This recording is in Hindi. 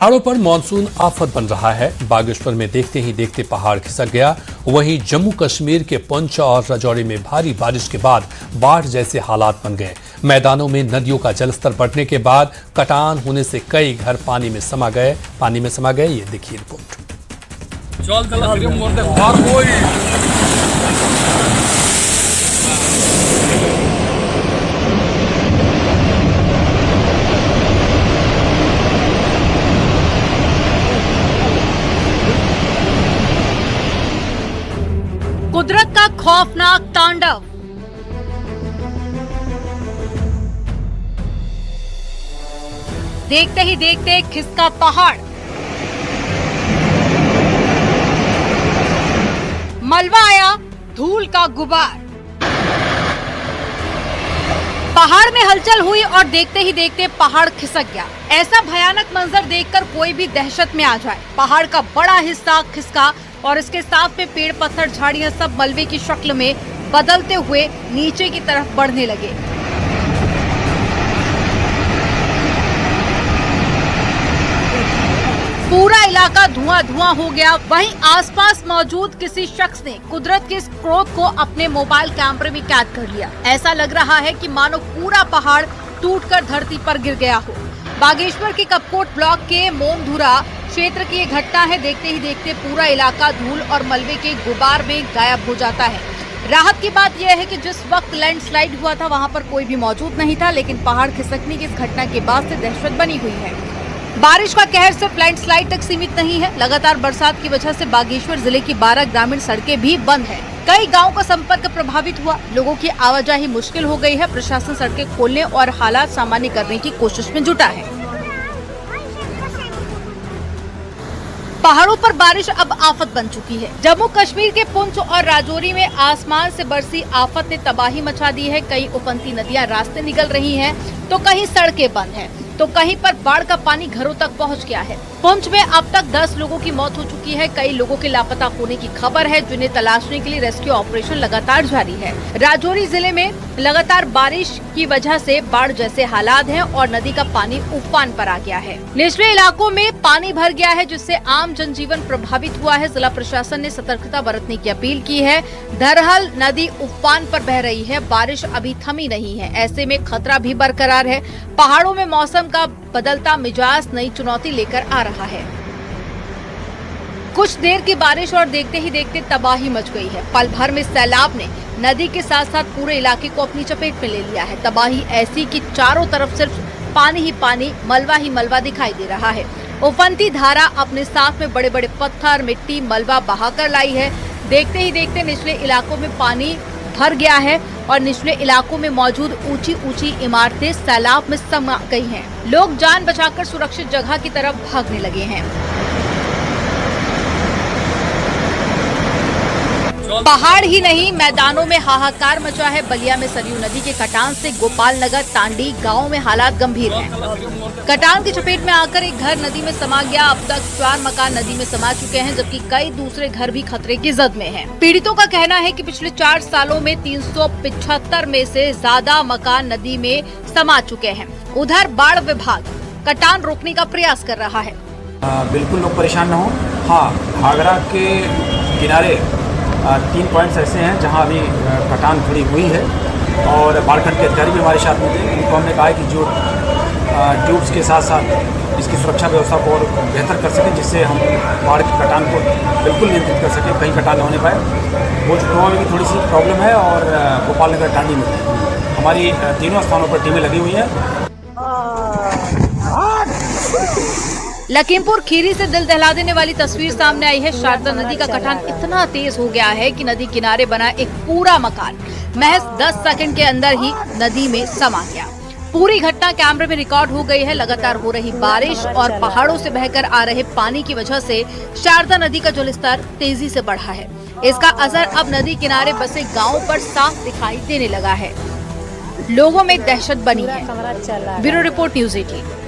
पहाड़ों पर मानसून आफत बन रहा है। बागेश्वर में देखते ही देखते पहाड़ खिसक गया। वहीं जम्मू कश्मीर के पुंछ और राजौरी में भारी बारिश के बाद बाढ़ जैसे हालात बन गए। मैदानों में नदियों का जलस्तर बढ़ने के बाद कटान होने से कई घर पानी में समा गए। ये देखिए रिपोर्ट। कुदरत का खौफनाक तांडव। देखते ही देखते खिसका पहाड़। मलबा आया, धूल का गुबार। पहाड़ में हलचल हुई और देखते ही देखते पहाड़ खिसक गया। ऐसा भयानक मंजर देखकर कोई भी दहशत में आ जाए। पहाड़ का बड़ा हिस्सा खिसका और इसके साथ में पेड़, पत्थर, झाड़ियां सब मलबे की शक्ल में बदलते हुए नीचे की तरफ बढ़ने लगे। पूरा इलाका धुआं हो गया। वहीं आसपास मौजूद किसी शख्स ने कुदरत के इस क्रोध को अपने मोबाइल कैमरे में कैद कर लिया। ऐसा लग रहा है कि मानो पूरा पहाड़ टूटकर धरती पर गिर गया हो। बागेश्वर के कपकोट ब्लॉक के मोमधुरा क्षेत्र की ये घटना है। देखते ही देखते पूरा इलाका धूल और मलबे के गुबार में गायब हो जाता है। राहत की बात यह है कि जिस वक्त लैंडस्लाइड हुआ था वहां पर कोई भी मौजूद नहीं था, लेकिन पहाड़ खिसकने की इस घटना के बाद से दहशत बनी हुई है। बारिश का कहर सिर्फ लैंडस्लाइड तक सीमित नहीं है। लगातार बरसात की वजह से बागेश्वर जिले की 12 ग्रामीण सड़कें भी बंद है। कई गांवों का संपर्क प्रभावित हुआ। लोगों की आवाजाही मुश्किल हो गई है। प्रशासन सड़कें खोलने और हालात सामान्य करने की कोशिश में जुटा है। पहाड़ों पर बारिश अब आफत बन चुकी है। जम्मू कश्मीर के पुंछ और राजौरी में आसमान से बरसी आफत ने तबाही मचा दी है। कई उफनती नदियां रास्ते निकल रही हैं, तो कहीं सड़कें बंद हैं, तो कहीं पर बाढ़ का पानी घरों तक पहुंच गया है। पुंछ में अब तक 10 लोगों की मौत हो चुकी है। कई लोगों के लापता होने की खबर है, जिन्हें तलाशने के लिए रेस्क्यू ऑपरेशन लगातार जारी है। राजौरी जिले में लगातार बारिश की वजह से बाढ़ जैसे हालात हैं और नदी का पानी उफान पर आ गया है। निचले इलाकों में पानी भर गया है, जिससे आम जनजीवन प्रभावित हुआ है। जिला प्रशासन ने सतर्कता बरतने की अपील की है। धरहल नदी उफान पर बह रही है। बारिश अभी थमी नहीं है, ऐसे में खतरा भी बरकरार है। पहाड़ों में मौसम का बदलता मिजाज नई चुनौती लेकर आ रहा है। कुछ देर की बारिश और देखते ही देखते तबाही मच गई है। पल भर में सैलाब ने नदी के साथ साथ पूरे इलाके को अपनी चपेट में ले लिया है। तबाही ऐसी कि चारों तरफ सिर्फ पानी ही पानी, मलबा ही मलबा दिखाई दे रहा है। उफनती धारा अपने साथ में बड़े बड़े पत्थर, मिट्टी, मलबा बहाकर लाई है। देखते ही देखते निचले इलाकों में पानी भर गया है और निचले इलाकों में मौजूद ऊंची इमारतें सैलाब में समा गई हैं। लोग जान बचाकर सुरक्षित जगह की तरफ भागने लगे हैं। पहाड़ ही नहीं, मैदानों में हाहाकार मचा है। बलिया में सरयू नदी के कटान से गोपाल नगर, तांडी गांव में हालात गंभीर हैं। कटान की चपेट में आकर एक घर नदी में समा गया। अब तक 4 मकान नदी में समा चुके हैं, जबकि कई दूसरे घर भी खतरे की जद में हैं। पीड़ितों का कहना है कि पिछले 4 सालों में 375 में से ज्यादा मकान नदी में समा चुके हैं। उधर बाढ़ विभाग कटान रोकने का प्रयास कर रहा है। बिल्कुल लोग परेशान न हो। हाँ, घाघरा के किनारे 3 पॉइंट्स ऐसे हैं जहां अभी कटान खड़ी हुई है और बाढ़खंड के अधिकारी भी हमारे साथ में थे। उनको हमने कहा है कि जो ट्यूब्स के साथ साथ इसकी सुरक्षा व्यवस्था को और बेहतर कर सकें, जिससे हम बाढ़ के कटान को बिल्कुल नियंत्रित कर सकें, कहीं कटान न होने पाए। भोजपुरा में भी थोड़ी सी प्रॉब्लम है और गोपाल नगर, टांडी में हमारी तीनों स्थानों पर टीमें लगी हुई हैं। लखीमपुर खीरी से दिल दहला देने वाली तस्वीर सामने आई है। शारदा नदी का कटान इतना तेज हो गया है कि नदी किनारे बना एक पूरा मकान महज 10 सेकंड के अंदर ही नदी में समा गया। पूरी घटना कैमरे में रिकॉर्ड हो गई है। लगातार हो रही बारिश और पहाड़ों से बहकर आ रहे पानी की वजह से शारदा नदी का जलस्तर तेजी से बढ़ा है। इसका असर अब नदी किनारे बसे गाँव पर साफ दिखाई देने लगा है। लोगों में दहशत बनी है। Bureau report, news 18।